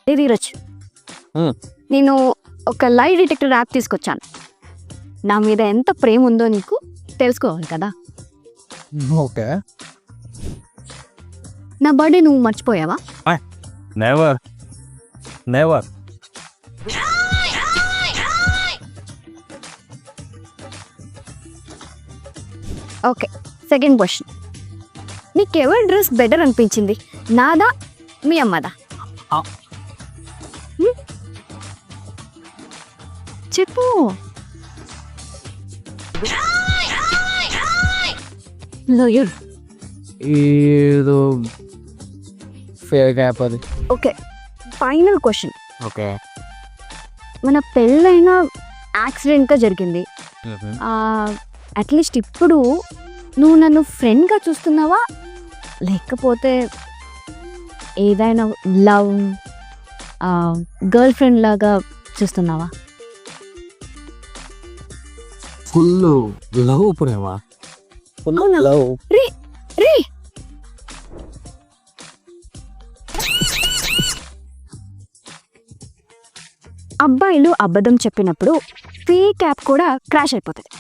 ఏ ధీరజ్, నేను ఒక lie detector app తీసుకొచ్చాను. నా మీద ఎంత ప్రేమ ఉందో నీకు తెలుసుకోవాలి కదా. ఓకే. నా బర్త్డే నువ్వు మర్చిపోయావా? Never never. Okay, second question. నీకు ఎవరి డ్రెస్ బెటర్ అనిపించింది, నాదా మీ అమ్మదా? చెప్పు. లాయర్. ఏదో ఫేక్ యాప్ అది. Okay, final question. ఓకే. మన పెళ్ళైనా యాక్సిడెంట్గా జరిగింది. అట్లీస్ట్ ఇప్పుడు నువ్వు నన్ను ఫ్రెండ్గా చూస్తున్నావా, లేకపోతే ఏదైనా లవ్ గర్ల్ ఫ్రెండ్ లాగా చూస్తున్నావా? ఫుల్ లవ్ ప్రేమ. Full love. రే రే, అబ్బాయిలు అబద్ధం చెప్పినప్పుడు ఫేక్ యాప్ కూడా క్రాష్ అయిపోతుంది.